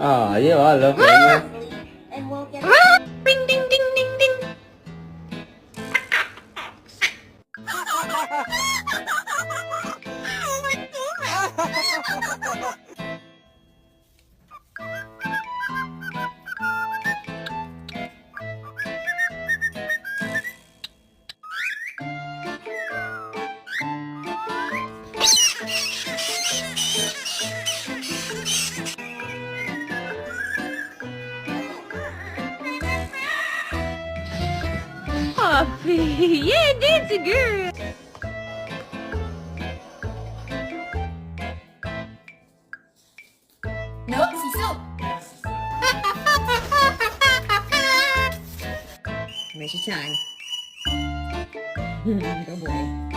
Oh, you all love it. And we'll get... Ding ding ding ding ding. Puffy, yeah, that's a girl. No, siso! May si Chan. Good boy.